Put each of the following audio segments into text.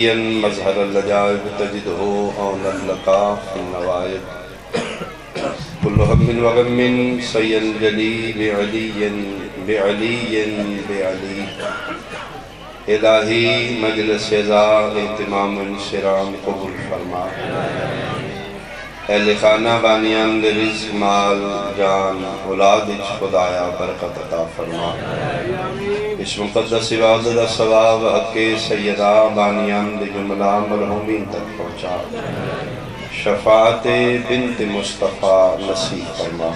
مظہر اللجائب تجدہ اون اللقا فی النوائب کل ہم وغم سین جلی بعلی الہی مجلس ازا اہتمام انشرام قبول فرما اہل خانہ بانیان دے رزق مال جان اولاد خدایا برکت عطا فرما اس مقدس عبادت ثواب حق سیدہ بانیان دے جملہ مرحومین تک پہنچا شفاعت بنت مصطفیٰ نصیب فرما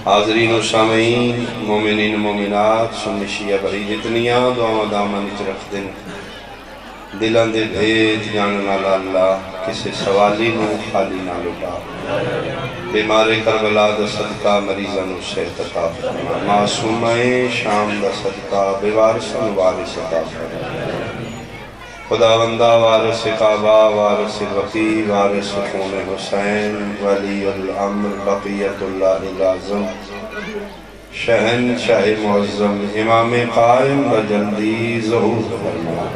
حاضرین و سامعین مومنین و مومنات سنی شیعہ بھائی جتنیاں دعا دامن رکھ دن دلان دے بھید جاننا اللہ کسے سوالی نو خالی نہ لٹا بیمار کربلا دا صدقہ مریضان و صحت عطا فرما معصومائے شام دا صدقہ بیوارسان وارث عطا فرما خداوندہ وارث کعبہ وارث وقی وارث خون حسین ولی الامر بقیت اللہ العظم شہن شاہ معظم امام قائم بجلدی ظہور فرما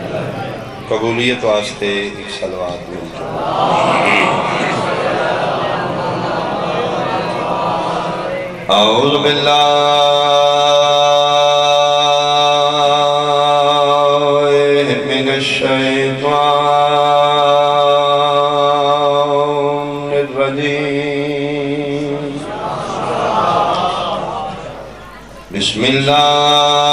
قبولیت واسطے ایک صلوات ملتا اعوذ باللہ من الشیطان الرجیم بسم اللہ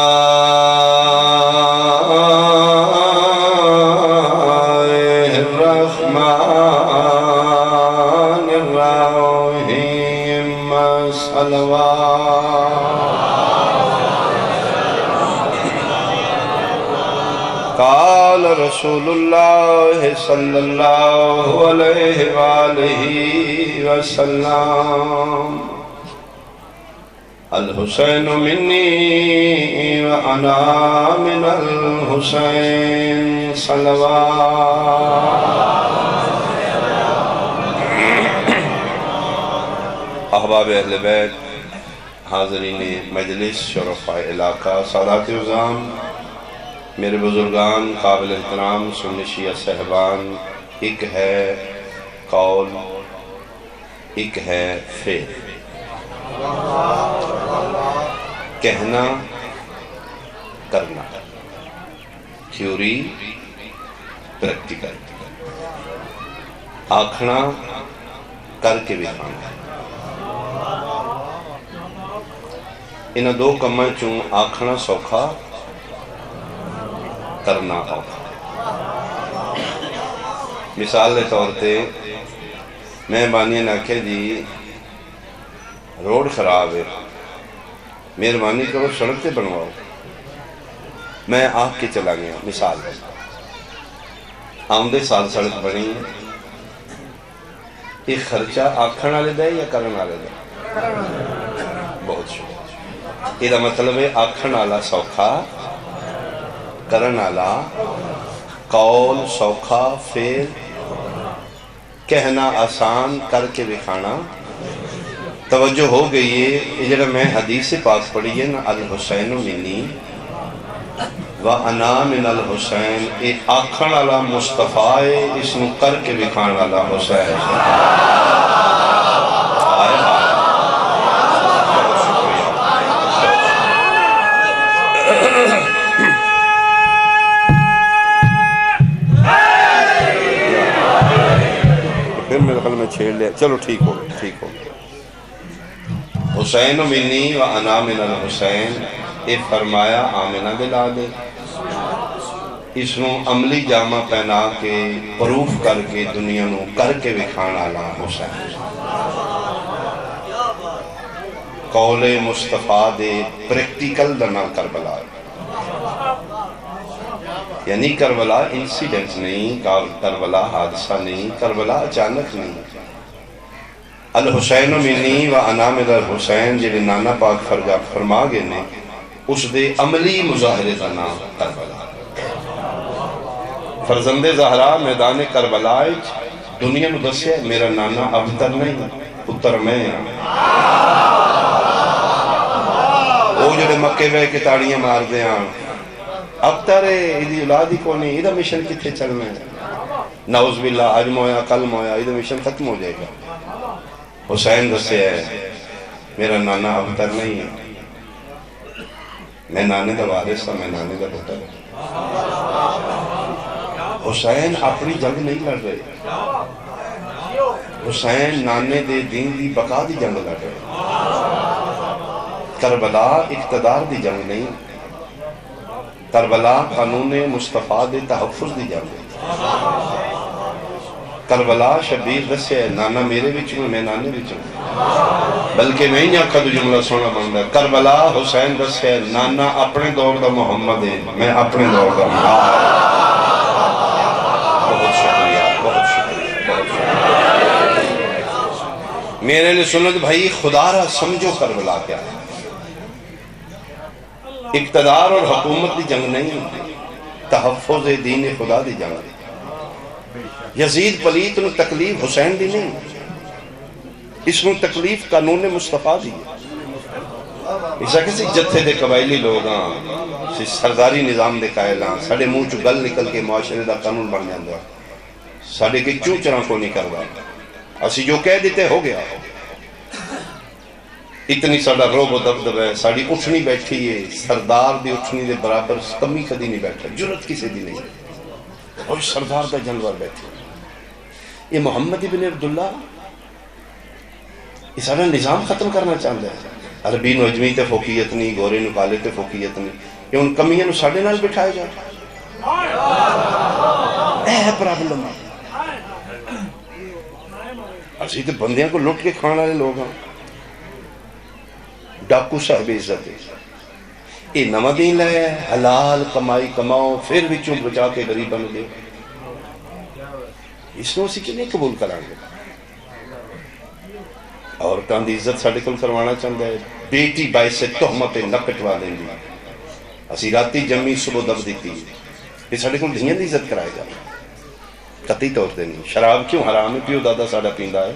قال رسول اللہ صلی اللہ علیہ وآلہ وسلم الحسین منی وانا من الحسین صلوات احباب اہل بیت حاضرین مجلس شرفاء علاقہ سادات عظام میرے بزرگان قابل احترام سنی شیعہ صحبان ایک ہے قول ایک ہے فعل کہنا کرنا تھیوری پریکٹیکل آکھنا کر کے بھی کھانا انہاں دو کماں چوں آکھنا سوکھا کرنا ہوگا مثال دے طور تے میں بانیاں ناکھے جی روڈ خراب ہے مہربانی کرو سڑک تے بنواؤ میں آکھ کے چلا گیا مثال ہے آمدے سال سڑک بنی یہ خرچہ آکھن والے دے یا کرن والے دے بہت شکریہ یہ مطلب ہے آکھن والا سوکھا کرن والا قول سوکھا فعل کہنا آسان کر کے دکھانا توجہ ہو گئی ہے یہ جڑا میں حدیث پاک پڑھی ہے نا الحسین منی وانا من الحسین ایک آکھن والا مصطفیٰ ہے اس نو کر کے دکھان والا حسین میرے خیال میں چھیڑ لیا چلو ٹھیک ہو حسین منی و انا من الحسین اے فرمایا آمنہ دلا دے اس نو عملی جامع پہنا کے پروف کر کے دنیا نو کر کے وکھانا لا حسین قول مصطفیٰ دے پریکٹیکل دنا کربلا یعنی کربلا انسیڈنٹ نہیں کربلا حادثہ نہیں کربلا اچانک نہیں الحسین منی و انا من الحسین جنہیں نانا پاک فرما گئے نے اس دے عملی مظاہرے کا نام کربلا فرزند زہرا میدان کربلا دنیا نو دسیا میرا نانا ابتر نہیں پتر میں وہ جڑے مکے بے کے تاڑیاں مار دے اب تارے ایدی اولاد ہی کونی، ایدہ مشن کتھے چلنا ہے؟ نعوذ باللہ آج مویا کل مویا ایدہ مشن ختم ہو جائے گا۔ حسین دسے ہے میرا نانا ابتر نہیں ہے، میں نانے دا وارث تھا، میں نانے دا پتر ہوں۔ حسین اپنی جنگ نہیں لڑ رہے، حسین نانے دے دین دی بقا دی جنگ لڑ رہے۔ کربلا اقتدار دی جنگ نہیں، کربلا قانون مصطفیٰ دے تحفظ دی جنگ ہے۔ کربلا شبیر دسے نانا میرے بچوں میں نانے بچوں، بلکہ میں ہی آکھا تو جملہ سونا بندہ، کربلا حسین دسے نانا اپنے دور دا محمد ہے، میں اپنے دور دا محمد۔ بہت شکریہ، بہت شکریہ، بہت شکریہ۔ میرے لئے سنت بھائی خدا را سمجھو کربلا کیا ہے۔ اقتدار اور حکومت دی جنگ نہیں، تحفظ دین خدا دی جنگ ہے۔ یزید پلیت نو تکلیف حسین دی نہیں، اس نو تکلیف قانون مصطفیٰ دی ہے۔ اسا کسی جتھے دے قبائلی لوگ ہاں، سرداری نظام دے قائل ہاں، ساڑھے منہ چو گل نکل کے معاشرے دا قانون بن جاندہ، ساڑھے کے چوں چران کو نہیں کروا، اسی جو کہہ دیتے ہو گیا۔ اتنی ساڑھا روب و دبدب ہے، ساڑھی اٹھنی بیٹھی ہے، سردار دی اٹھنی دے برابر کمی کدی نہیں بیٹھا، جرت کسی دی نہیں، اور سردار دا جنور بیٹھے۔ یہ محمد ابن عبداللہ یہ سارا نظام ختم کرنا چاہتا ہے۔ عربی نو اجمی تے فوقیت نہیں، گورے نو کالے تے فوقیت نہیں، یہ ان کمیاں نو ساڑھے نال بٹھائے جا۔ اے ہے پرابلم، اسی تے بندیاں کو لٹ کے کھانا لے لوگ ہاں، ڈاکو صاحب عزت ہے۔ یہ نمہ دین لائے حلال کمائی کماؤ، پھر بھی چون بچا کے غریب بن دے، اس نے اسی کے نہیں قبول کرائیں گے۔ عورتاں دی عزت ساڑھے کل کروانا چاہتا ہے، بیٹی باعث تہمت نہ کٹوا دیں گی، اسی راتی جمی صبح دب دیتی، یہ ساڑھے کل دھیاں دی عزت کرائے گا، قطعی طور دے نہیں۔ شراب کیوں حرام ہے؟ پیو دادا ساڑھا پیندہ ہے،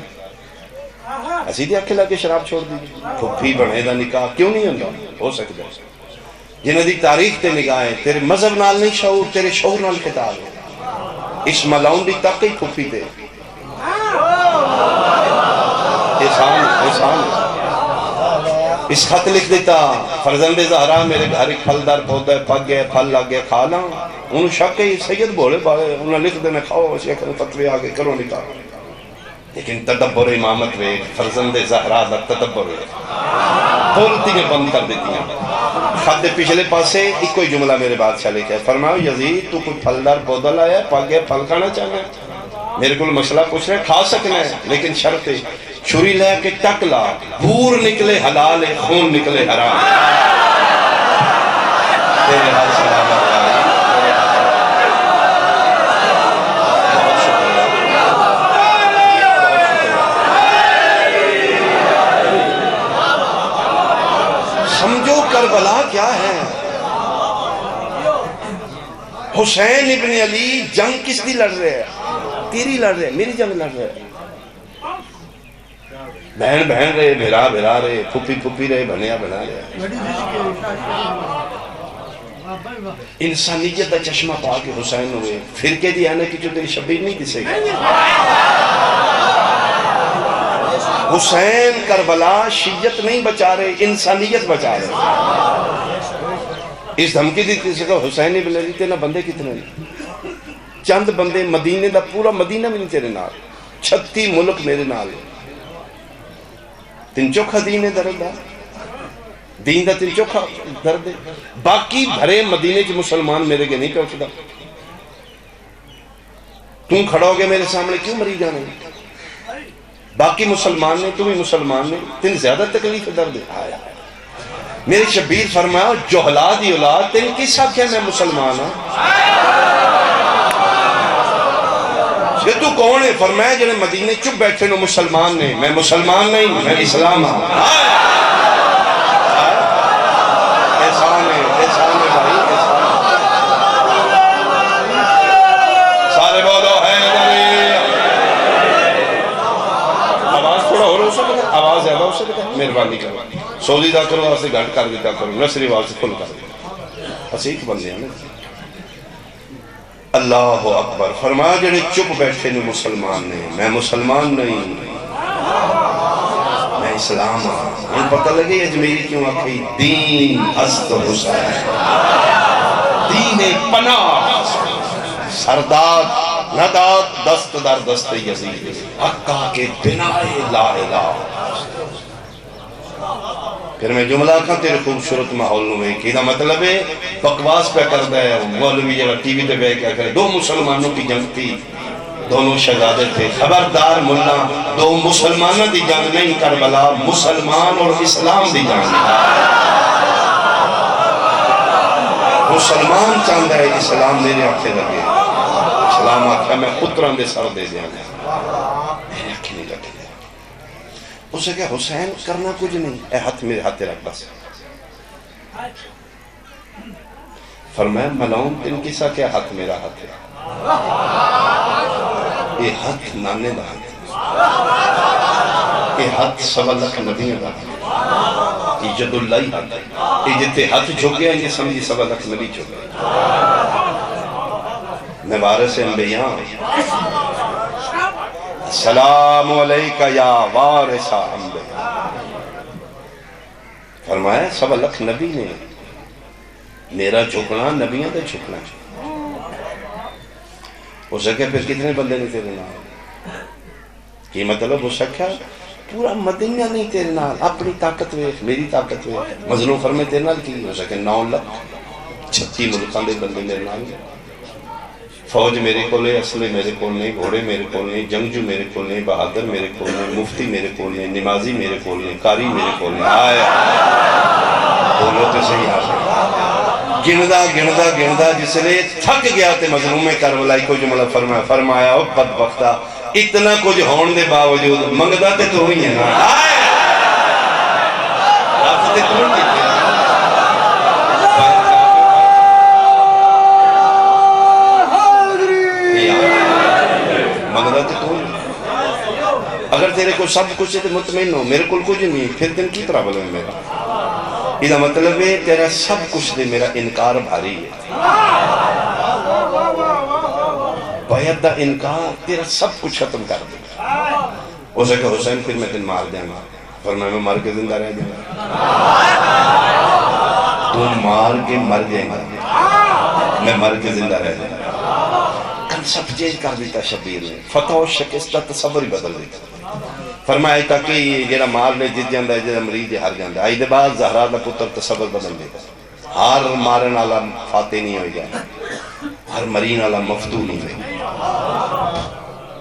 اسی دی آکھے لگے شراب چھوڑ دی، پھپھی بڑھے دا نکاح کیوں نہیں ہوندا؟ ہو سکتا ہے۔ جنہاں دی تاریخ تے نگاہیں، تیرے مذہب نال نہیں شعور، تیرے شعور نال خطاب ہے۔ اس ملاؤن دی تاقی پھپھی تے احسان احسان اس خط لکھ دیتا، فرزند زہرا میرے گھر ایک پھلدار پودا ہے، پک گیا پھل لگ گیا کھا لاں، انہوں شک ہے سید بولے بارے انہوں لکھ دینا کھاؤ، شیخ فتوی آگے کرو نکاح۔ لیکن تدبر امامت وے فرزند زہرا دا تدبر وے بولتی میں بند کر دیتی ہیں۔ خط پچھلے پاسے ایک کوئی جملہ میرے بادشاہ لے کے فرماؤ یزید تو کوئی پھلدار پودا لایا ہے، پک گیا پھل کھانا چاہنا ہے، میرے کو مسئلہ پوچھ رہے کھا سکنا ہے، لیکن شرط ہے چھری لے کے ٹک لا، بھور نکلے حلال ہے، خون نکلے حرام۔ تیرے حال سلامت سمجھو کربلا کیا ہے۔ حسین ابن علی جنگ کس دی لڑ رہے ہیں؟ تیری لڑ رہے ہیں، میری جنگ لڑ رہے ہیں۔ بہن بہن رہے، بھیرا بھیرا رہے، پھپی پھپی رہے، بھنیا بنا رہے۔ انسانیت دا چشمہ پا کے حسین ہوئے، فرقے دی آنے کی جو تیری شبیر نہیں دسے گا۔ حسین کربلا شیعت نہیں بچا رہے، انسانیت بچا رہے۔ اس دھمکی دیتی سے کہا حسین ابن علی تینا بندے کتنے ہیں؟ چند بندے، مدینے دا پورا مدینہ میں نہیں تیرے نال، 36 ملک میرے نال، تین چوکھا دین ہے درد ہے، دین دا تین چوکھا درد ہے، باقی بھرے مدینے کی مسلمان میرے کے نہیں پہنچتا۔ تم کھڑا ہو گے میرے سامنے کیوں مری جانے؟ باقی مسلمان نے، تم ہی مسلمان نے، تین زیادہ تکلیف درد ہے۔ میرے شبیر فرمایا جوہلا دی اولاد تین کس آکھے میں مسلمان ہوں؟ یہ تو کون ہے؟ فرمایا جنہیں مدینے چپ بیٹھے نو مسلمان نے، میں مسلمان نہیں، میں اسلام ہوں۔ احسان ہے، احسان ہے بھائی، احسان ہے۔ سارے بولو حیدری۔ آواز تھوڑا ہو رہا ہو سکتا ہے؟ آواز زیادہ ہو سکتا ہے؟ مہربانی کرو، سوزی دا کرو، آسے گھٹ کر دیتا کرو، نصری آواز سے کھل کر دیتا۔ اسی ایک بندے ہیں. اللہ اکبر. فرمایا جڑے چپ بیٹھے نے مسلمان نے، میں مسلمان نہیں، میں اسلام ہوں. ان پتہ لگے اجمیری کیوں آکھی دین است حسین، دین پناہ سرداد نداد دست در دست یزید، حقا کے بنائے لا الہ. پھر میں جملہ کہاں تیرے خوبصورت ماحول میں کہ مطلب ہے بکواس پہ کرتا ہے مولوی جگہ ٹی وی تے بیٹھ کے کرے. دو مسلمانوں کی جنگ تھی، دونوں شہزادے تھے. خبردار ملا، دو مسلمانوں دی جنگ نہیں کربلا، مسلمان اور اسلام دی جنگ. مسلمان چاہتا ہے اسلام میرے آنکھیں لگے، اسلام آنکھیں میں پتران دے سر دے دیا میرے آنکھیں نہیں لگے. اسے کہ حسین کرنا کچھ نہیں، اے ہاتھ میرے ہاتھ رکھ بس. فرمایا ملعون تن کسا کہ ہاتھ میرا ہاتھ ہے، یہ ہاتھ نانے دا ہاتھ، یہ ہاتھ سوا لکھ نبیوں دا ہاتھ، یہ جد اللہ ہاتھ ہے. یہ جتے ہاتھ جھوکے ہیں یہ سمجھی سوا لکھ نبی جھوکے. میں وارث انبیاء، السلام علیکہ یا وارث انبیاء. فرمایا سوا لکھ نبی نے، میرا جھکنا نبیوں دے جھکنا چاہیے. ہو سکے پھر کتنے بندے نہیں تیرے نال؟ کی مطلب ہو سکا پورا مدینہ نہیں تیرے نال، اپنی طاقت ویکھ، میری طاقت ویکھ. مظلوم فرمائے تیرے نال کی ہو سکے 9 لاکھ 36 ملکان دے بندے میرے نال. فوج میرے کو لے، اسلحے میرے کو نہیں، گھوڑے میرے کو نہیں، جنگجو میرے کو نہیں، بہادر میرے کو نہیں، مفتی میرے کو نہیں، نمازی میرے کو نہیں، قاری میرے کو نہیں. آئے بولو تو صحیح آسان. گندا گندا گندا جس لئے تھک گیا تے مظلوم کربلائی کو جملہ فرمایا او بدبختہ اتنا کچھ ہون دے باوجود منگدہ تے تو ہوئی ہے نا. آئے رافتے کون نہیں تھے مگدہ تے تو. اگر تیرے کو سب کچھ تے مطمئن ہو میرے کل کچھ نہیں، پھر دن کی طرح ہے میرا. یہ مطلب ہے تیرا سب کچھ دے میرا انکار بھاری ہے. باید دا انکار تیرا سب کچھ ختم کر دے. ہو سکے حسین پھر میں تن مار دیں گا. فرمایا میں مار کے زندہ رہ جائیں گا. تو مار کے مر جائیں گا، میں مر کے زندہ رہ جائیں گا. کنسپٹ چینج کر دیتا شبیر نے، فتح و شکست کا تصور ہی بدل دیتا. فرمایا تاکہ یہ جیڑا مار لے جت جاندہ ہے، جیڑا مریض ہار جاندہ ہے. آئی دے بعد زہرا دا پتر تصور بدل دیتا. ہر مارن والا فاتح نہیں ہوئی گا، ہر مرین والا مفتو نہیں ہوئی گا.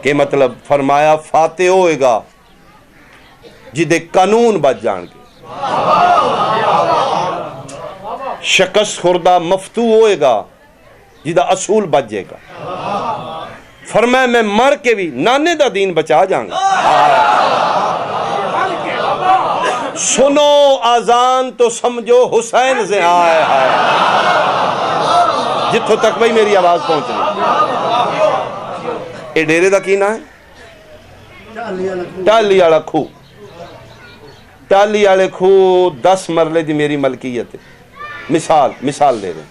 کہ مطلب فرمایا فاتح ہوئے گا جدے قانون بچ جان کے، شکست خوردہ مفتو ہوئے گا جدہ اصول بچ جائے گا. فرمایا میں مر کے بھی نانے دا دین بچا جاؤں گا. سنو آزان تو سمجھو حسین سے آئے آئے. جتھو تک بھئی میری آواز پہنچ رہی. اے ڈیرے دا کی نا ہے ٹالی آڑا کھو. ٹالی آڑے کھو 10 مرلے دی میری ملکیت ہے. مثال دے رہے.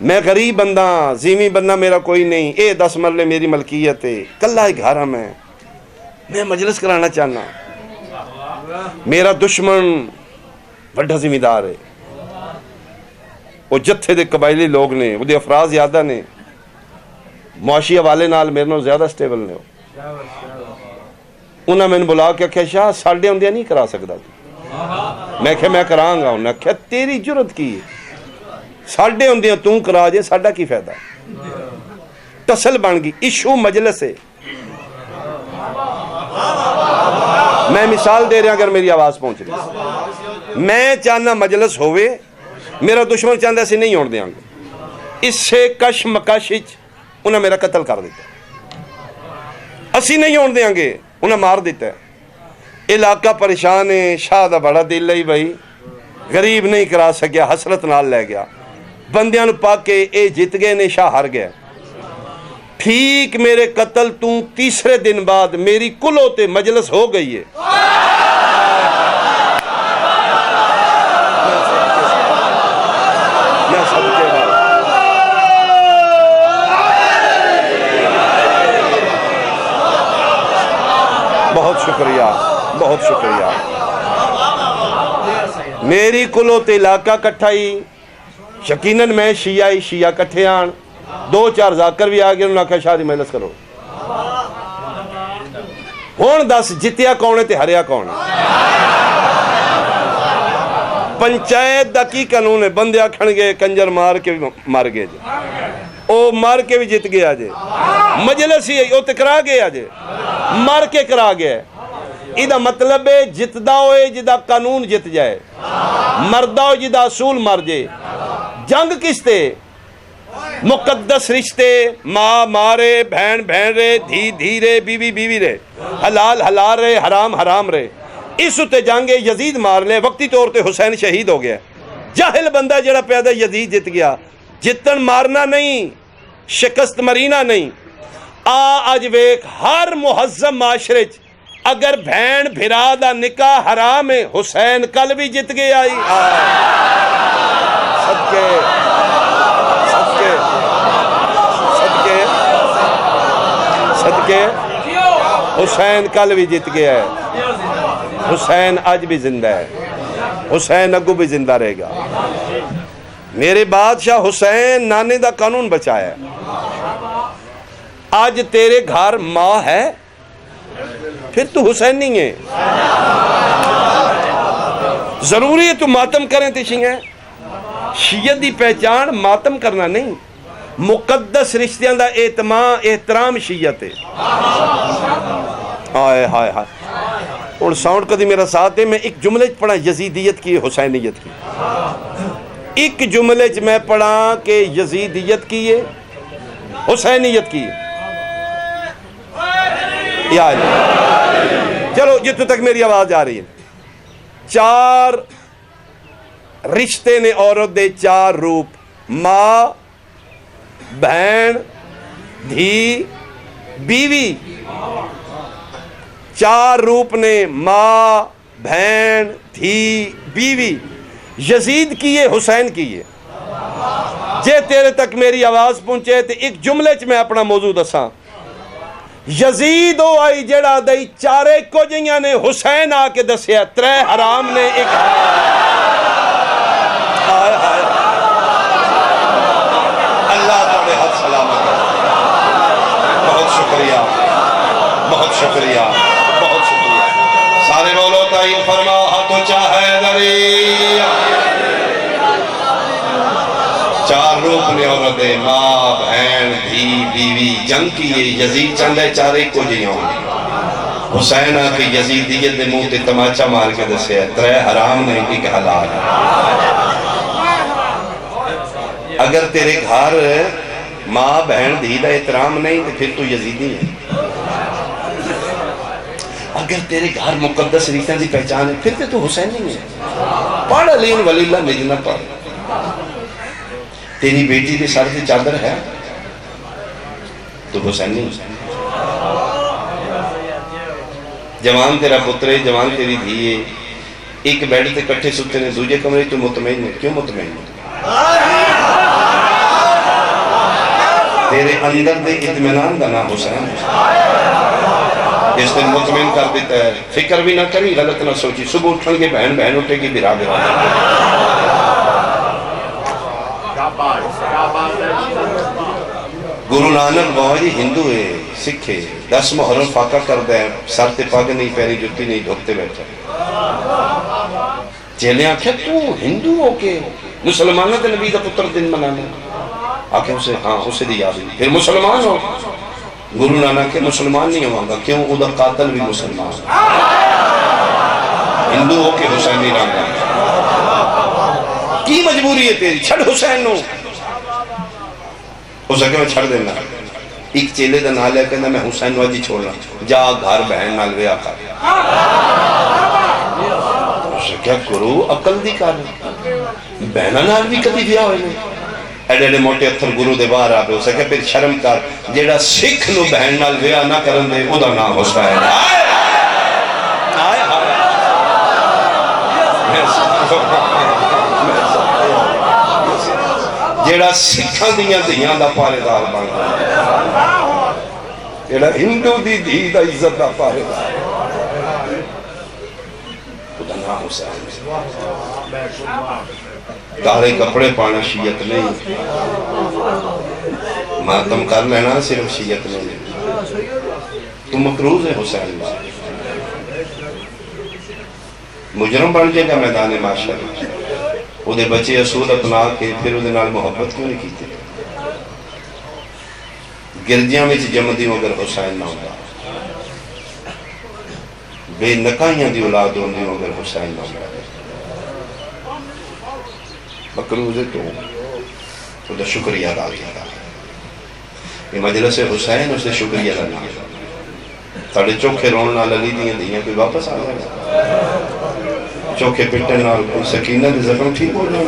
میں غریب بندہ، زیمی بندہ میرا کوئی نہیں. اے 10 مرلے میری ملکیت ہے. کلہ ایک گھر میں مجلس کرانا چاہنا. میرا دشمن بڑا ذمہ دار ہے. وہ جتھے دے قبائلی لوگ نے، وہ دے افراز زیادہ نے، معاشی حوالے نال میرے نال زیادہ سٹیبل نے. انہاں میں نے بلا کے کہا شاہ ساڑھے ہوندیا نہیں کرا سکتا. میں کہا میں کران گا. انہاں کہا تیری جرت کی ہے، ساڑھے ہوندیا توں کرا جے ساڑھا کی فائدہ. ٹسل بن گئی. ایشو مجلس ہے. میں مثال دے رہا اگر میری آواز پہنچ رہی. میں چاہنا مجلس ہوئے، میرا دشمن چاہتا سے نہیں ہونے دیں گے. اس سے کش مکاشچ انہیں میرا قتل کر دیتا ہے. اسی نہیں ہونے دیں گے، انہیں مار دیتا ہے. علاقہ پریشان ہے. شاہ دا بڑا دل ہے بھائی، غریب نہیں کرا سکیا، حسرت نال لے گیا. بندیاں نو پاک کے اے جت گئے نے، شاہ ہار گیا. ٹھیک میرے قتل تو تیسرے دن بعد میری کل ہوتے مجلس ہو گئی ہے. میں شکریہ، بہت شکریہ. میری کلو تے علاقہ کٹھا ہی یقیناً میں شیعہ کٹھے آن 2-4 ذاکر بھی آگئے. انہوں نے کہا شادی مجلس کرو. ہون دس جتیا کون ہے تے ہریا کون ہے؟ پنچایت دا کی قانون ہے؟ بندے آکھن گے کنجر مار کے بھی مار گئے جے، او مار کے بھی جت گیا جے. مجلس ہی او تے کرا گیا جے، مار کے کرا گیا. ایدہ مطلب ہے جتدا ہوئے جدا قانون جت جائے، مردہ ہو جدا اصول مر جائے. جنگ کس تے؟ مقدس رشتے، ماں مارے، بہن بہن رے، دھی دھی رے، بیوی بیوی رے، حلال حلال رے، حرام حرام رے. اس اتے جنگے یزید مار لے. وقتی طور تے حسین شہید ہو گیا. جاہل بندہ جڑا پیدا یزید جت گیا. جتن مارنا نہیں، شکست مرینا نہیں. آج ویک ہر مہذب معاشرے اگر بہن بھرا دا نکاح حرام ہے، حسین کل بھی جت گیا. صدقے صدقے صدقے صدقے حسین کل بھی جت گیا ہے. حسین آج بھی زندہ ہے، حسین اگو بھی زندہ رہے گا. میرے بادشاہ حسین نانے دا قانون بچایا ہے. آج تیرے گھر ماں ہے پھر تو حسین نہیں ہے. ضروری ہے تو ماتم کریں تے شیعہ. شیعت دی پہچان ماتم کرنا نہیں، مقدس رشتیاں دا احترام شیعت ہے. ہائے ہائے ہائے. اور ساؤنڈ کدی میرا ساتھ دے. میں ایک جملے پڑھا یزیدیت کی، حسینیت کی. ایک جملے میں پڑھا کہ یزیدیت کی ہے، حسینیت کی ہے. چلو جتوں تک میری آواز آ رہی ہے. 4 رشتے نے عورت دے 4 روپ: ماں، بہن، دھی، بیوی. 4 روپ نے، ماں، بہن، دھی، بیوی. یزید کی ہے، حسین کی ہے. جے تیرے تک میری آواز پہنچے تو ایک جملے میں اپنا موضوع دساں. یزید او آئی جڑا دئی 4 کو جیاں نے، حسین آ کے دسیا 3 حرام نے، ایک اللہ تعالی حد سلامت ہے. بہت شکریہ، بہت شکریہ، بہت شکریہ. سارے بولو تعین فرما ہاتھوں چاہے دری. 4 روپ نے عورت دے، ماں، بہن، دھی، بیوی. جنگ کی یہ یزید چاہتا ہے 4 کو جیاں. حسین آ کے یزیدیت دے منہ تے تماچا مار کے دسیا 3 حرام نے، ایک حلال. اگر تیرے گھر ماں بہن دھی دا احترام نہیں تو پھر تو یزیدی ہے. اگر تیرے گھر مقدس رشتہ دی پہچان ہے پھر تو حسین نہیں ہے. پڑھ علی ولی اللہ مجنہ پڑھ. تیری بیٹی دے سر تے چادر ہے تو حسین نہیں. جوان تیرا پتر ہے، جوان تیری دھی ہے، ایک بیڈ تے کٹھے ستے نے، دوجے کمرے تو مطمئن ہے. کیوں مطمئن ہے؟ تیرے اندر دے اطمینان دا نام حسین. اس دن مطمئن کر دیتا ہے. فکر بھی نہ کری، غلط نہ سوچی. صبح اٹھن گے بہن بہن اٹھے گی، برا برا. گرو نانک بابا جی ہندو ہے، سکھ ہے. 10 محرم فاقہ کرتا ہے، سر تے پگ نہیں، پیری جتی نہیں، دھوتے بیٹھا. چیلے آکھیا تو ہندو ہو کے مسلمانہ تے نبی دا پتر دن منانا؟ آکھیا اسے ہاں اسے دی یاد نہیں. پھر مسلمان ہو؟ گرو نانک کے مسلمان نہیں ہوں گا. کیوں؟ او دا قاتل بھی مسلمان. ہندو ہو کے حسین نہیں رہا. کی مجبوری ہے تیری؟ چھڑ حسین نو. ہو سکے میں چھڑ دینا. ایک چیلے دا نال ہے کہنا میں حسین نو جی چھوڑنا. جا گھر بہن نال وے آقا. اسے کیا کرو عقل دی کار بہنہ نال بھی کدی دیا ہوئے نہیں. ایڈے ایڈے موٹے اتھر گرو دے باہر آ پہ. اسے کیا پھر شرم کر جیڑا سکھ نو بہن نال ویا نہ کرن دے او دا نام حسین. جیڑا سکھاں دیاں دیاں دا پارے دار بن گیا، جیڑا ہندو دی دھی دا عزت دا پارے دار. حسین کالے کپڑے پانا شیعت نہیں ماتم کر لینا صرف شیعت نہیں تو مقروض ہے حسین مجرم بن جائے گا میدان معاشر وہ دے بچے اصول اپنا کے پھر وہ دے نال محبت کیوں نہیں کیتے گرجیاں میں جمدی اگر حسین نہ ہوتا بے نکائیاں دی اولاد ہوندی اگر حسین نہ ہوتا مقروض ہے تو وہ شکریہ ادا کیا یہ مجلس حسین اس نے شکریہ ادا کیا ساڑھے چوکھے رون نال علی دیاں دیاں کوئی واپس آ جائے چوکھے پٹن نال کوئی سکینہ دے زخم ٹھیک ہو جائے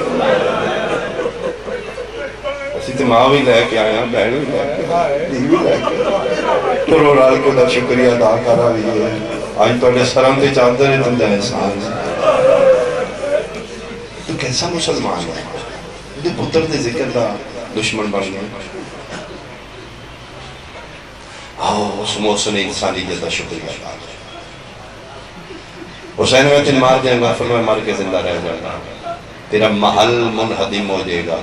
اسی تے ماں بھی لے کے آیا بہن بھی لے کے دی بھی لے کے ٹرو رال کو دا شکریہ ادا کرا بھی ہے آج توڑے سرم تے چادر ہے تم دا احسان تو کیسا مسلمان ہے دے پتر دے ذکر دا دشمن بن گئے اس محسن انسانی جیسا شکریہ حسین میں تن مار دیں گا فرمائے مار کے زندہ رہ جائے گا تیرا محل منحدم ہو جائے گا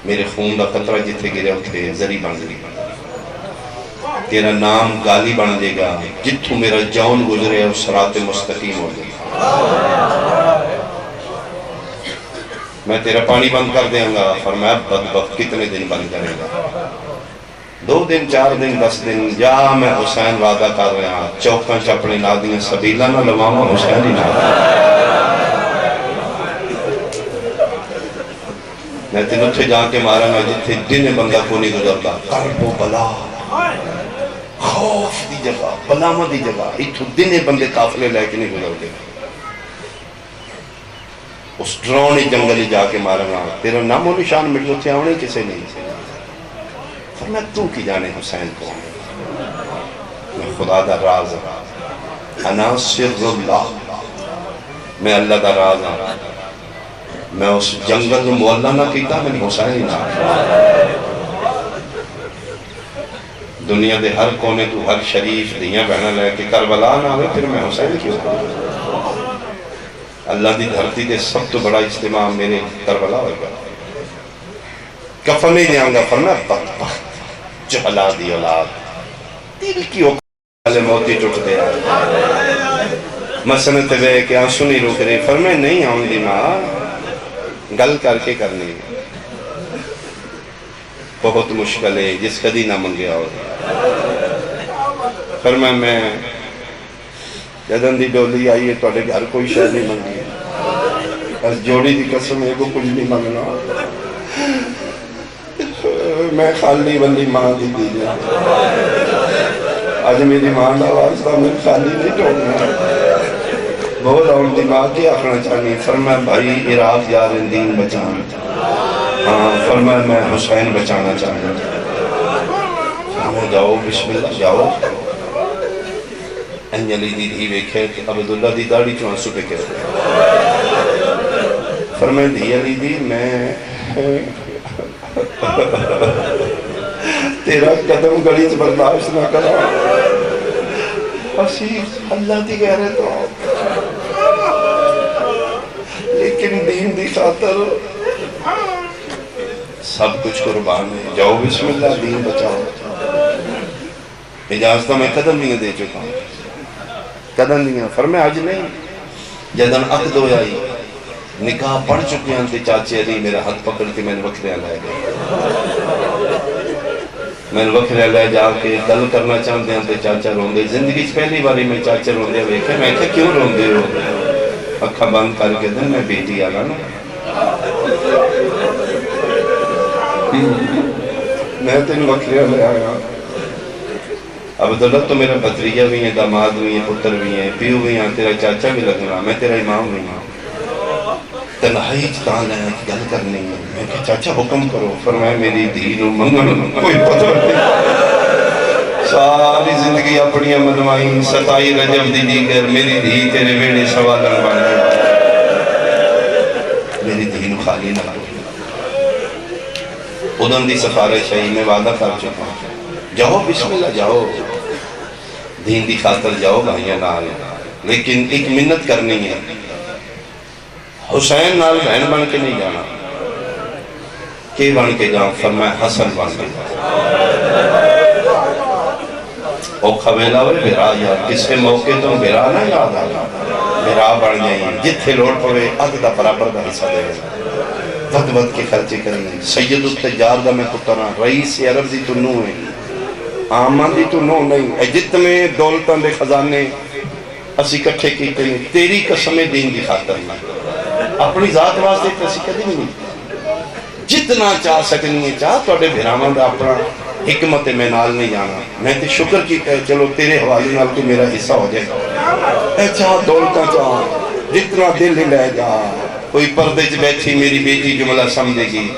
میرے خون دا قطرہ جتھے گرے اتھے زری بن گئی تیرا نام گالی بن دے گا جتھو میرا جون گزرے اور صراط مستقیم ہو جائے گا میں تیرا پانی بند کر دیں گا فرمایا بدبخت کتنے دن بند کرے گا 2 دن 4 دن 10 دن جا میں حسین وعدہ کر رہا ہوں چوکاں چپڑے نادیاں سبیلہ نہ لواما حسین ہی نہ میں تین اتھے جا کے مارا گا جتھے دن بندہ کو نہیں گزرتا کرب و بلا خوف دی جگہ بلامہ دی جگہ اتھو دن بندے قافلے لے کے نہیں گزر گئے اس ڈرونی جنگلی جا کے مارا گا تیرا نام و نشان مٹ تھے آنے کسے نہیں فرمایا تو کی جانے حسین کو میں خدا دا راز انا سر اللہ میں اللہ دا راز میں اس جنگل مولا نہ کیتا میں حسین نہ دنیا دے ہر کونے تو ہر شریف دیاں بہنا لے کے کربلا نہ ہوئے پھر میں حسین کیوں اللہ دی دھرتی دے سب تو بڑا اجتماع میرے کربلا ہوئے گا کفن نہیں دیاں گا فرمایا بدبخت جہلا دی اولاد دل کی اوکالے موتی ٹوٹ دیا مسنت بے کہ آنسو نہیں روک رہے فرمائے نہیں آؤں دی ماں گل کر کے کرنی بہت مشکل ہے جس کدی نہ منگیا ہو فرمائے میں جدن دی ڈولی آئی ہے توڑے گھر کوئی شاید نہیں منگی اس جوڑی دی قسم ہے کو کچھ نہیں منگنا میں خالی بندی ماں دی دی آج میری ماں دا واسطہ میں خالی نہیں ٹوڑنا بہت آن دی ماں کی آخنا چاہنی فرمائے بھائی عراق یار دین بچانا ہاں فرمائے میں حسین بچانا چاہنا جاؤ بسم اللہ جاؤ این علی دی دھی ویکھے کہ عبداللہ دی داڑی چون سکے کے فرمائے دی علی دی میں تیرا قدم گلیت برداشت نہ کرا اسی اللہ دی غیرت ہو لیکن دین دی خاطر سب کچھ قربان ہے جاؤ بسم اللہ دین بچاؤ اجازتہ میں قدم نہیں دے چکا ہوں قدم نہیں فرمائے آج نہیں جدن عقد ہو جائی نکاح پڑھ چکے ہیں تے چاچے علی میرا ہاتھ پکڑ کے میں نے وکھرے لائے گئے میں نے وکھرے لائے جا کے گل کرنا چاہتے ہیں تے چاچا رون دے زندگی پہلی باری میں چاچا رون دے ویکھے میں کہا کیوں رون دے ہو اکھا بند کر کے دن میں بیٹی آگا نا میں تین وکھرے لے آیا عبداللہ تو میرا بھتریجہ بھی ہیں داماد بھی ہیں پتر بھی ہیں پیو بھی ہیں تیرا چاچا بھی لگنا میں تیرا امام بھی ہوں تنہائی چتان ہے گل کرنی ہے میں کہ چاچا حکم کرو فرمائے میری دین و منگل کوئی پتہ نہیں ساری زندگی اپنی مدمائی ستائی رجب دی دیگر میری دھی تیرے ویڑے سوالن بان گیا میری دین خالی نہ کرو ادھن دی سفارش ہے میں وعدہ کر چکا ہوں جاؤ بسم اللہ جاؤ دین دی خاطر جاؤ بھائیاں نال لیکن ایک منت کرنی ہے حسین نال بہن بن کے نہیں جانا، کہ بن کے جاؤں؟ فرمایا حسن بن کے اوکھا ویلا ہوئے بھرا یار، کسے موقع تو بھرا نہ یاد آگا، بھرا بن جائیں جتھے لوڑ پوے عدد دا برابر دا حصہ دے ود ود کے خرچے کریں۔ سید التجار دا میں پترہ، رئیس عرب دی تو نو ہے، آمان دی تو نو نہیں، اے جتنے دولتان دے خزانے اسی کٹھے کیتے ہیں، تیری قسم دین دی خاطر نہیں، اپنی ذات واسطے کسی کدی نہیں، جتنا چاہ سکنی ہے چاہ، تو اڈے بھرامان دا اپنا حکمت میں نال نہیں جانا، میں تے شکر کی کہے چلو تیرے حوالے نال تو میرا حصہ ہو جائے، اے چاہ دولتا چاہ، جتنا دل ہی لے جا، کوئی پردے چ بیٹھی میری بیٹی جملہ سمجھے گی،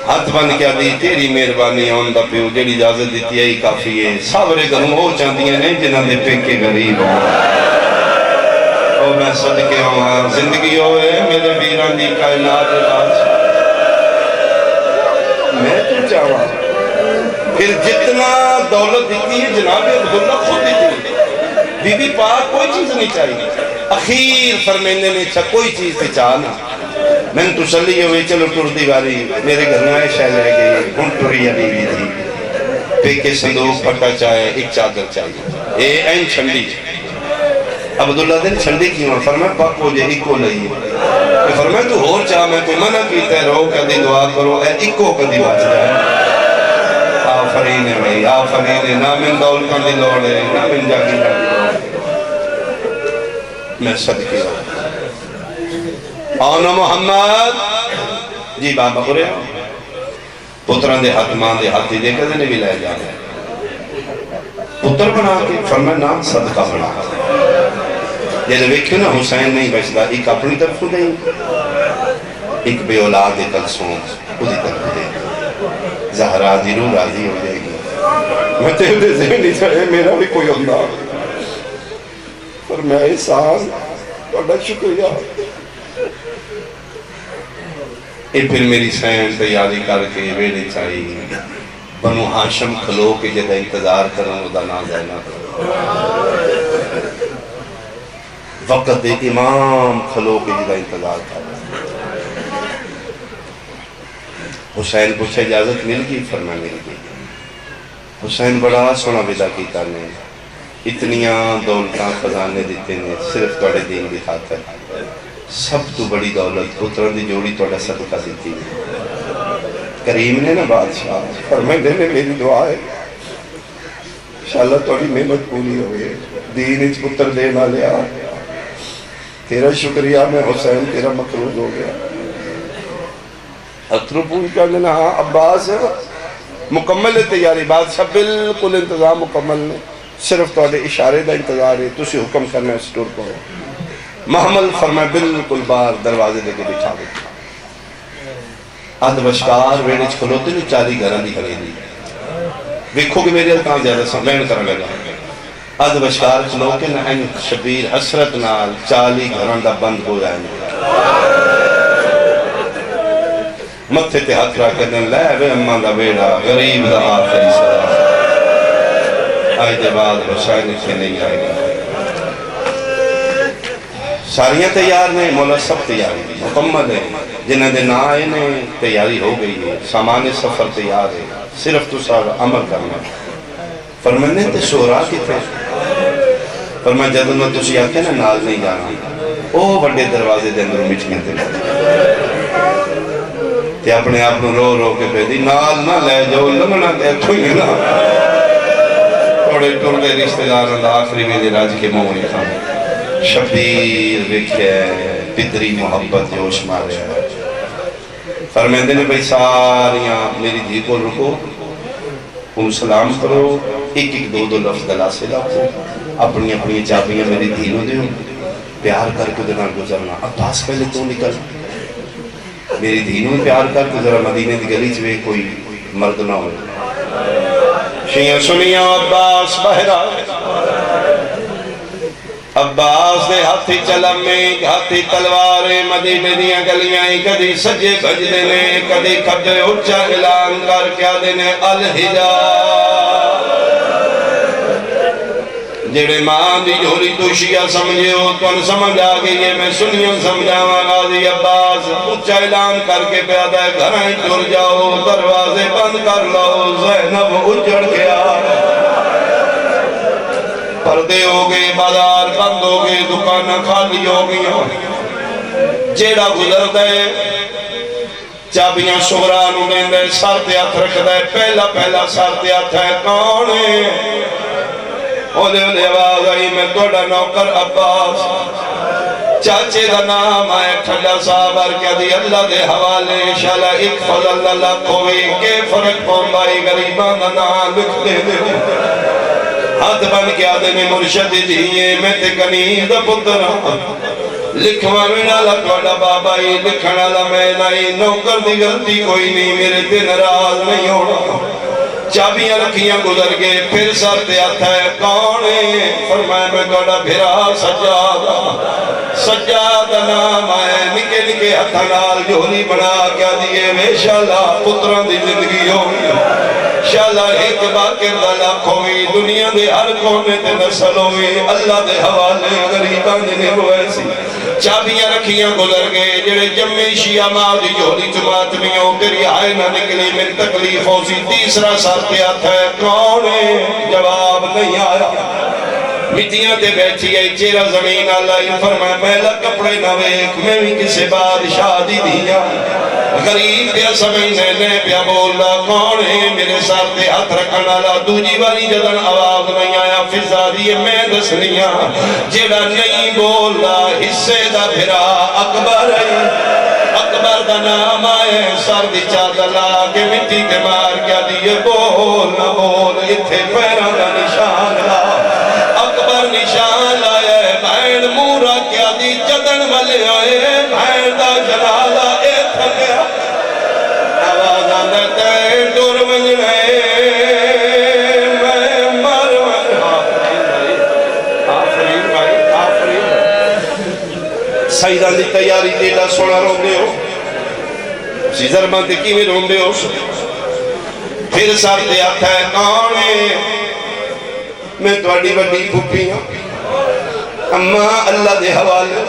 ہاتھ بن کیا دی تیری مہربانی آن دا پیو، جڑی اجازت دیتی ہے کافی ہے، ساورے گھروں ہو چاہتی ہیں نہیں جنہاں دے پیکے غریب ہوں، او میں صدقے ہوں، زندگی ہوئے میرے ویران دی کائنات بادشاہ، میں تو چاہواں پھر جتنا دولت دیتی ہے جناب عبداللہ خود دیتی ہے، بی بی پاک کوئی چیز نہیں چاہیے، اخیر فرمینے نے چھا کوئی چیز تے چاہنا، میں نے تسلی ہوئی چلو ٹر دیواری، میرے گھر میں شہ لے گئی، ہن ٹری علی بھی تھی، پیکے صندوق پھٹا چاہے ایک چادر چاہیے، اے این چھنڈی، عبداللہ دن چھنڈی کیوں؟ فرمایا پاک ہو جائے ایکو لئیے، فرمایا تو ہور چاہ میں تو منع کیتا ہے رو کدی دعا کرو اے ایکو کدی بچ جائے، آفرین ہے بھائی آفرین ہے، نہ من دولتاں دی لوڑ ہے نہ من جاگی جاگی، میں صدقے ہوں آنا محمد جی بابا کرے پتران دے ہاتھ ماں دے ہاتھی دے کدے نے بھی لے جانے پتر بنا کے فرمائے نام صدقہ بنا جیسے ویکھو نا حسین نہیں بچتا، ایک اپنی طرف کو دیں ایک بے اولاد کلثوم خودی طرف دیں، زہرا دی رو راضی ہو جائے گی، میں تیرے ذہنی چاہے میرا بھی کوئی انداز، فرمائے احسان بڑا شکریہ، اے پھر میری سین تیاری کر کے ویڑے چاہیے بنو ہاشم کھلو کے جدہ انتظار کروں دا نام دینا وقت امام کھلو کے جدہ انتظار کروں، حسین پوچھے اجازت مل گئی؟ فرمایا مل گئی، حسین بڑا سونا ودا کیتا نے، اتنیاں دولتاں خزانے دیتے نے صرف توڑے دین دی خاطر، سب تو بڑی دولت پتران دی جوڑی توڑا صدقہ دیتی ہے، کریم نے نا بادشاہ فرمائے دینے میری دعا ہے انشاءاللہ توڑی محمد پوری ہوئے، دین اچ پتر دینا لیا، تیرا شکریہ میں حسین تیرا مقروض ہو گیا، اترو پوری کر لینا، ہاں عباس مکمل تیاری، بادشاہ بالکل انتظام مکمل نے، صرف توڑے اشارے دا انتظار ہے، تسی حکم کرنا ہے سٹور کو، محمل فرمائے بالکل بار دروازے لے کے بچھا دیتا، آدھ بشکار ویڑج کھلوتے نے 40 گھران دی خریدی، ویکھو کہ میرے کام زیادہ سمین کرنے لگا، آدھ بشکار کھلوتے نے این شبیر حسرت نال 40 گھران دا بند ہو جائیں متھے تے ہاتھ را کر دیں لے وے اماں دا بیڑا غریب دا آخری صدا، آئی دے بعد حسین سے نہیں آئے گا، ساریاں تیار نے، مولا سب تیاری مکمل ہے، جنہیں دے نہ آئے نے تیاری ہو گئی ہے، سامان سفر تیار ہے، صرف تو سارا عمل کرنا ہے، فرمانے تے شورا کی تھے، فرمانے جدن میں تسی آتے نا نال نہیں جانا، او بڑے دروازے دے اندر مچ گئے تھے، تے اپنے آپ نو رو رو کے پہ دی نال نہ لے جو لمنا تے کوئی نہ تھوڑے ٹوڑے رشتہ داروں دا آخری ویلے راج کے موہی کھانے، شبیر وکھے پتری محبت جوش مارے، فرمیندے نے بھئی ساریاں میری دھی کو رکو، ان سلام کرو، ایک ایک دو لفظ دلا سے لاؤ، اپنی اپنی چابیاں میری دھینوں دیوں، پیار کر کے دنال گزرنا، عباس پہلے تو نکل، میری دھینوں پیار کر کے ذرا مدینے دی گلی چوے کوئی مرد نہ ہوئے، شیعہ سنیاں عباس بہرہ، عباس دے ہاتھی چلمیں ہاتھی تلوارے مدینے دیاں گلیاں کدی سجے بجدے نے کدی کھبے اچھا اعلان کر کیا دینے الہجا جڑے ماں دی جھولی تو شیعہ سمجھے ہو تو ان سمجھ آگئی ہے میں سنیاں سمجھاوا غازی عباس اچھا اعلان کر کے پیادا ہے گھرائیں ٹر جاؤ دروازے بند کر لو زینب اجڑ گیا پردے ہو گئے بازار بند ہو گئے دکانہ خالی ہو گئی جیڑا گزر دے چابیاں شغرانوں دیں دے سر تے ہاتھ رکھ دے پہلا سر تے ہاتھ ہے کون ہے اولے آواز آئی میں توڑا نوکر عباس چاچے دا نام آئے ٹھنڈا صاحب کیا دی اللہ دے حوالے شالا ایک فضل اللہ کوئی کے فرق پوندائی غریبان دا نام لکھ دے دے ہاتھ بن کے آدھے میں مرشد دیئے میں تے کنی دا پتر لکھوا میں نالا توڑا بابائی لکھنا لا میں نائی نوکر دی غلطی کوئی نہیں میرے تے نراز نہیں ہونا چابیاں رکھیاں گزر گئے پھر سر تے آتا ہے کون ہے فرمائے میں توڑا بھرا سجادہ نام آئے نکے نکے ہتھنال جھولی بنا کیا دیئے میں شالا پتران دی زندگی ہوئی شالا ایک باقر دا لاکھ ہوئی دنیا دے ہر کونے تے نسل ہوئی اللہ دے حوالے غریبان جنہیں ہوئے سی چابیاں رکھیاں گزر گئے جڑے جمعی شیعہ ماں دی جھولی جماعت میں ہو تیری آئے نہ نکلی میں تکلیف ہو سی تیسرا ساتھ آتا ہے کون ہے جواب نہیں آیا مٹیاں تے بیٹھی ہے چیرہ زمین اللہ فرمائے میلہ کپڑے نہ ویک میں بھی کسے بادشاہ دی دیا غریب پیا سمینے نے پیا بولنا کون ہے میرے ساتھ ہاتھ رکھنا لا دوجی والی جدن آواز نہیں آیا فضا دیئے میں دسنیاں جڑا نہیں بولنا حصے دا پھرا اکبر دا نام آئے سر دی چادلا کے مٹی کے مار کیا دیئے بول نہ بول اتھے پیران دا نشان لا اکبر نشان لائے بھائن مورا کیا دی جدن والے آئے بھائن دا جلالہ ایتھا گیا آواز آنے تے دور منجنے میں مر آفرین بھائی آفرین سیدان دی تیاری دیتا سونا رو دے ہو سیزر مانتے کی میں روندے ہو پھر ساتھ آتا ہے کون ہے میں توڑی بڑی پھوپی ہوں اممہ اللہ دے حوالے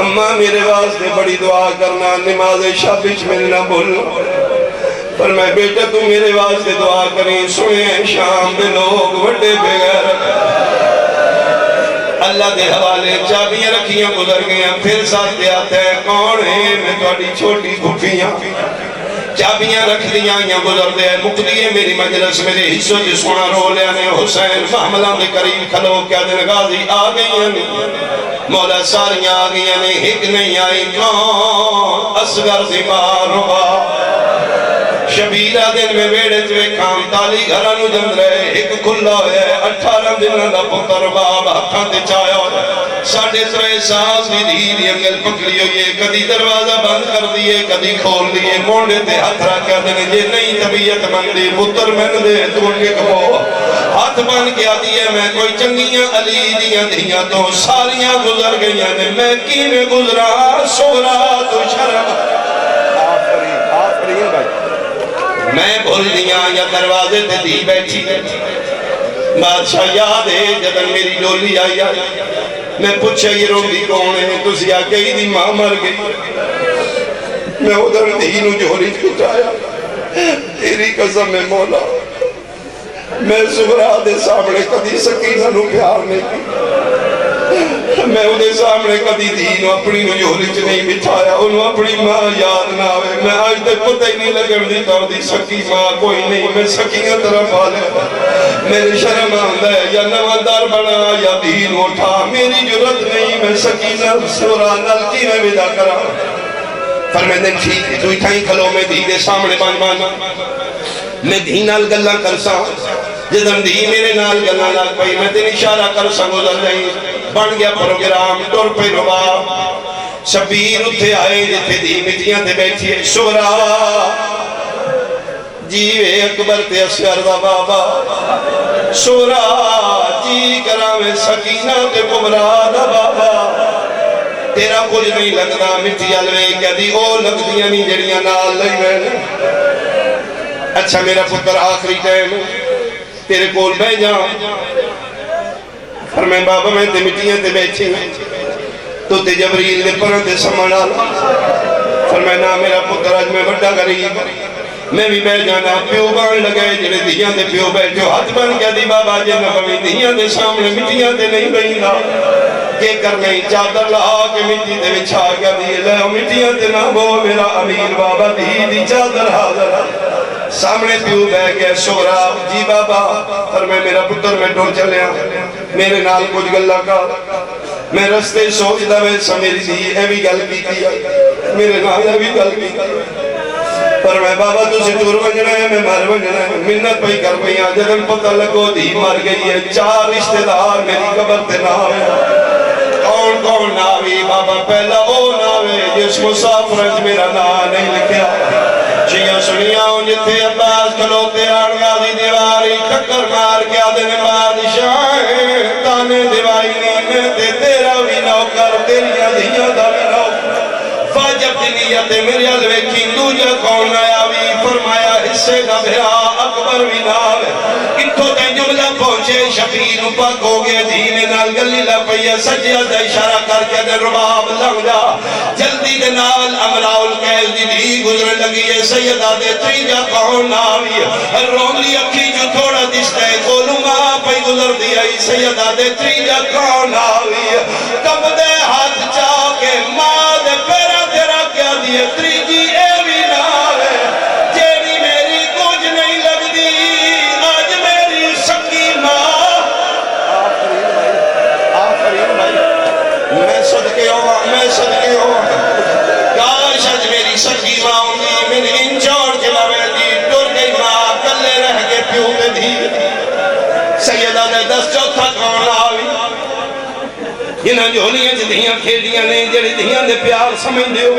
اممہ میرے واسطے بڑی دعا کرنا نماز شابش میرے نہ بھولو پر میں بیٹا تو میرے واسطے دعا کریں سنیں شام دے لوگ بڑے بغیر اللہ دے حوالے چابیاں رکھیاں گزر گئیاں پھر ساتھ آتا ہے کون ہے میں توڑی چھوٹی پھوپیاں چابیاں رکھ دیاں یا گزر دے مقدیے میری مجلس میرے حصوں جی سونا رو لے آنے حسین محملہ دے قریب کھلو کیا دن غازی آگئیاں مولا ساریاں آگئیاں نے ایک نہیں آئی کون اصغر زمار ہوا شبیرہ دن میں بیڑے جوے کام تالی گھرانو جند رہے ایک کھلا ہے 18 دن دا پتر باب ہتھاں تے چایا ساڑھے ترے ساس بھی دی انگل پکڑی ہوئے کدی دروازہ بند کر دیئے کدی کھول دیئے مونڈے تے ہاتھ رکھا دینے جے نئی طبیعت مندی پتر میں دے توڑ کے کبھو ہاتھ بن کے آتی ہے میں کوئی چنگیاں علی دیاں دیاں تو ساریاں گزر گئیاں نے میں کی میں گزرا سورا تو شرم آفری بھائی میں بھول دیاں یا دروازے تے دی بیٹھی بادشاہ یاد ہے جدن میری ڈولی آئی میں پوچھا یہ روندی کون ہے تسی آگئی دی ماں مر گئی میں ادھر دینو جوڑی پھٹایا تیری قسم میں مولا میں زغرا دے سامنے کدی سکینہ نو پیار نہیں کی میں ادھے سامنے کدی دینو اپنی نو جوڑی چ نہیں بٹھایا انہوں اپنی ماں یاد نہ ہوئے میں آج تک پتہ ہی نہیں لگن دیتا دی سکی ماں کوئی نہیں میں سکینہ طرف آ لے میرے شرم آندہ ہے یا نواندار بنا یا دین اٹھا میری جرت نہیں میں سکینہ سورا نلکی میں ودا کرا پر میں نے ٹھیک تو اٹھائیں کھلو میں دی دے سامنے بانا میں دی نال گلہ کرسا جدن دی میرے نال گلہ لگ پئی میں دن اشارہ کرسا گزر جائیں بن گیا پروگرام ٹور پہ ربا شبیر اتھے آئے جتے دی مٹیاں تے بیٹھی ہے شورا جیوے اکبر تے اسکر دا بابا شورا جی کراوے سکینہ تے کبرا دا بابا تیرا کچھ نہیں لگنا مٹی علوے کیا دی او لگ دیا نہیں جڑیاں نال لئی میں اچھا میرا پتر آخری ٹائم تیرے کول بہ جاؤں فرمائے بابا میں تے مٹیاں تے بیٹھی ہوں تو تے جبریل دے پروں تے سمجھ آلا فرمائے نا میرا پتر آج میں بڑا غریب میں بھی بے جانا پیو بان لگے جنہیں دیاں دے پیو بیٹھو ہاتھ بن کیا دی بابا جے نبوی دیاں دے سامنے مٹیاں دے نہیں بہینا کہ کر نہیں چادر لہا کہ مٹی دے بچھا گیا دی لے مٹیاں دے نہ بو میرا امیر بابا دی چادر حاضر سامنے پیو بے گئے شورا جی بابا فرمائے میرا پتر میں ٹور چلیا میرے نال کچھ گلہ کا میں رستے سوچ دا میں سمیری دی اے بھی گل کی تھی میرے نال اے بھی گل کی تھی پر میں بابا تو سے دور بنجنا ہے میں مر بنجنا ہے منت پہی کر پہی آجدن پتہ لگو دی مر گئی ہے 4 رشتہ دار میری قبر تے ناوے کون کون ناوی بابا پہلا او ناوے جس مسافرج میرا نا نہیں لکھیا شیعہ سنیا ہوں جتے عباس کھلوتے آنگازی دیواری ٹکر مار کے آدھے بادشاہ تانے دیوائی نیمے تے تیرا بھی نوکر تیریاں دھیاں دا بھی نوکر فاجب دنیت میرے علوے کی دوجہ کون آیا بھی فرمایا حصے کا بھرا اکبر بھی ناوے انتو تے جملہ پہنچے شفیر پاک ہو گئے دین نال گلی لپیہ سجیہ دا اشارہ کر کے دے رباب لگ جا جلدی دے نال امراء القیل دی بھی گزر لگی ہے سیدہ دے تریجہ کون آوی رون لی اکھی جو تھوڑا دستے کھولوں گا پہ گزر دیا سیدہ دے تریجہ کون آوی کب دے ہاتھ چاہ کے ماں دے پیرا تیرا کیا دیئے تریجی اے بھی ناوے جیڑی میری کچھ نہیں لگ دی آج میری سکی ماں آفرین بھائی میں صدقے ہوا کاش آج میری سکی ماں ہوگی میری انچوڑ کے لوے دی ٹر گئی ماں کلے رہ کے پیو دے دی سیدہ دے 10 چوتھا کون آوی انہاں جھولیاں جدیاں کھیڑیاں نہیں جڑی دیاں دے پیار سمجھ دیو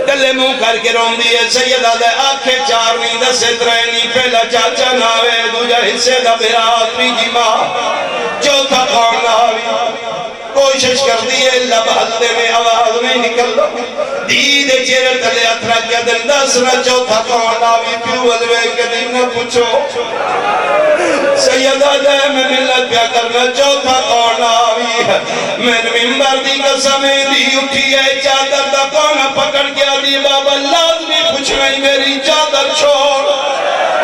کلے منہ کر کے رون دیئے سیدہ دے آنکھیں 4 نہیں 10 ترینی پہلا چاچا ناوے دوجہ حصے دا بھرا تریجی ماں چوتھا کون آوی کوشش کر دیئے اللہ بہلدے میں آواز نہیں نکل لو دیدے چیرے تلے اترا کیا دل 10 نہ چوتھا کون آوی پیو علوے قدیم نہ پوچھو سیدہ دے میں ملت پیا کرنا چوتھا کون آوی میں ممبر دی قسمیں دی اٹھی ہے چادر دا کون پکڑ گیا دی بابا لازمی کچھ نہیں میری چادر چھوڑ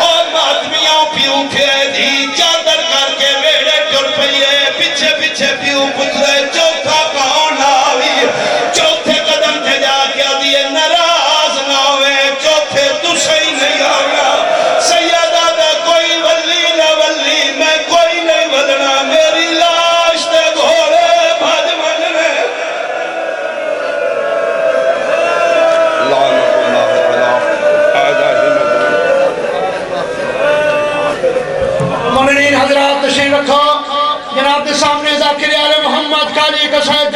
اور ماتمیاں پیو پھے دی چادر کر کے بیڑے ٹر پئیے پیچھے پیچھے پیو پچھ دے چوتھا کون آوی چوتھے قدم تھے جا کیا دیئے نراز نہ ہوئے چوتھے تو صحیح نہیں آگا سیدہ دا کوئی ولی نہ ولی میں کوئی نہیں ولنا میری لاش تے گھوڑے بھج مننے لعنت اللہ مومنین حضرات تشریف رکھو جناب کے سامنے ذاکر آل محمد قاضی کا صاحب